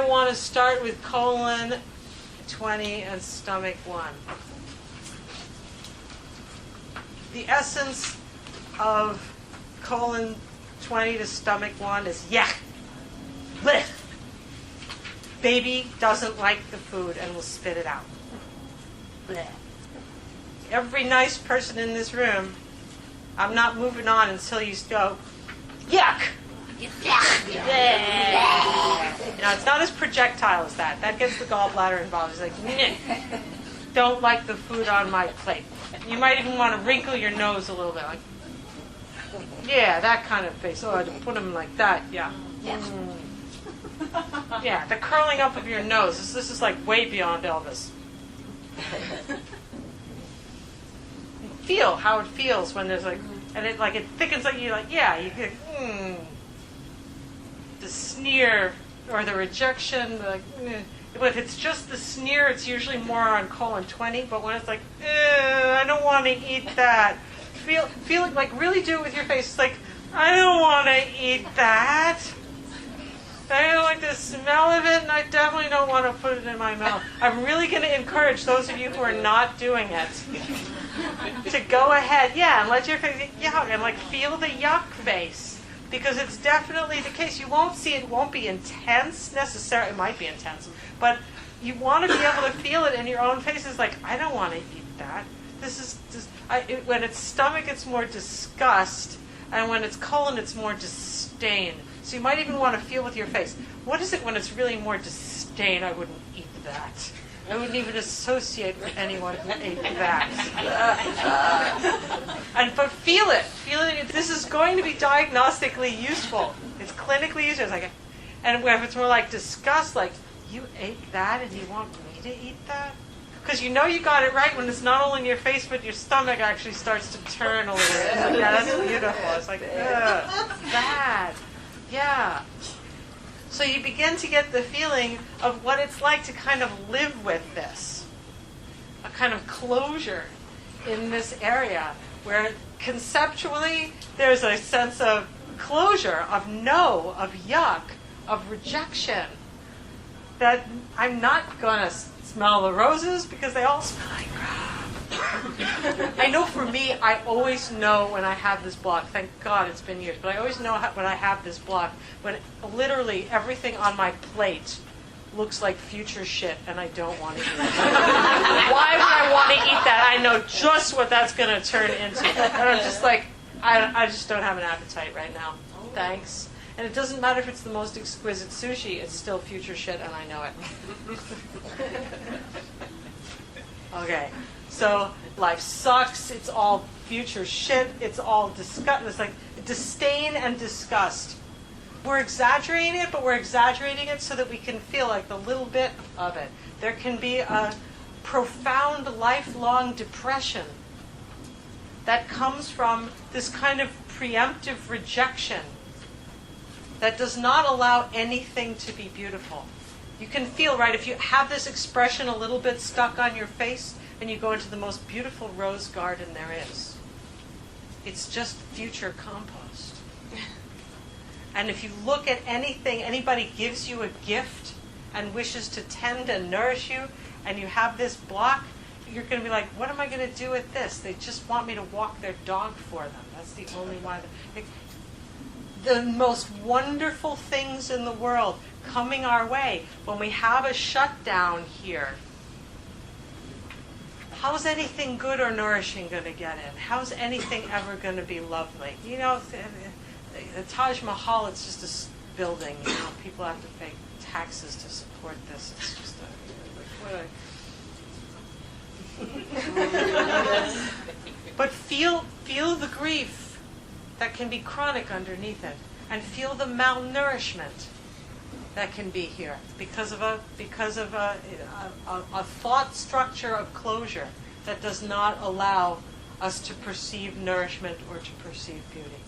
I want to start with colon 20 and stomach 1. The essence of colon 20 to stomach 1 is yuck. Blech. Baby doesn't like the food and will spit it out. Blech. Every nice person in this room, I'm not moving on until you go, yuck. Yuck. It's not as projectile as that. That gets the gallbladder involved. It's like, nah. Don't like the food on my plate. You might even want to wrinkle your nose a little bit, like, yeah, that kind of face. Oh, to put them like that, yeah. Yeah, the curling up of your nose. This is like way beyond Elvis. Feel how it feels when there's like, and it thickens like you're like, yeah, you get, the sneer or the rejection, like, But if it's just the sneer, it's usually more on colon 20. But when it's like, I don't want to eat that. Feel it, like really do it with your face. It's like, I don't want to eat that. I don't like the smell of it, and I definitely don't want to put it in my mouth. I'm really going to encourage those of you who are not doing it to go ahead, and let your face, and like feel the yuck face. Because it's definitely the case. You won't see it, won't be intense necessarily. It might be intense. But you want to be able to feel it in your own face. It's like, I don't want to eat that. This is just, when it's stomach, it's more disgust. And when it's colon, it's more disdain. So you might even want to feel with your face. What is it when it's really more disdain? I wouldn't eat that. I wouldn't even associate with anyone who ate that. But feel it. Feel it. This is going to be diagnostically useful. It's clinically useful. It's like, and if it's more like disgust, like, you ate that and you want me to eat that? Because you know you got it right when it's not only in your face, but your stomach actually starts to turn a little bit. Yeah, that's beautiful. It's like, bad. Yeah. So you begin to get the feeling of what it's like to kind of live with this. A kind of closure in this area where conceptually there's a sense of closure, of no, of yuck, of rejection. That I'm not going to smell the roses because they all smell like crap. I know for me, I always know when I have this block. Thank God it's been years, but I always know when I have this block, when literally everything on my plate looks like future shit and I don't want to eat it. Why would I want to eat that? I know just what that's going to turn into. And I'm just like, I just don't have an appetite right now. Thanks. And it doesn't matter if it's the most exquisite sushi, it's still future shit and I know it. Okay. So life sucks, it's all future shit, it's all disgust. It's like disdain and disgust. We're exaggerating it, but we're exaggerating it so that we can feel like the little bit of it. There can be a profound lifelong depression that comes from this kind of preemptive rejection that does not allow anything to be beautiful. You can feel, right, if you have this expression a little bit stuck on your face, and you go into the most beautiful rose garden there is. It's just future compost. And if you look at anything, anybody gives you a gift and wishes to tend and nourish you, and you have this block, you're going to be like, what am I going to do with this? They just want me to walk their dog for them. That's the only why. The most wonderful things in the world coming our way when we have a shutdown here. How's anything good or nourishing going to get in? How's anything ever going to be lovely? You know, the Taj Mahal, it's just a building. You know, people have to pay taxes to support this. It's just But feel the grief that can be chronic underneath it, and feel the malnourishment that can be here because of a thought structure of closure that does not allow us to perceive nourishment or to perceive beauty.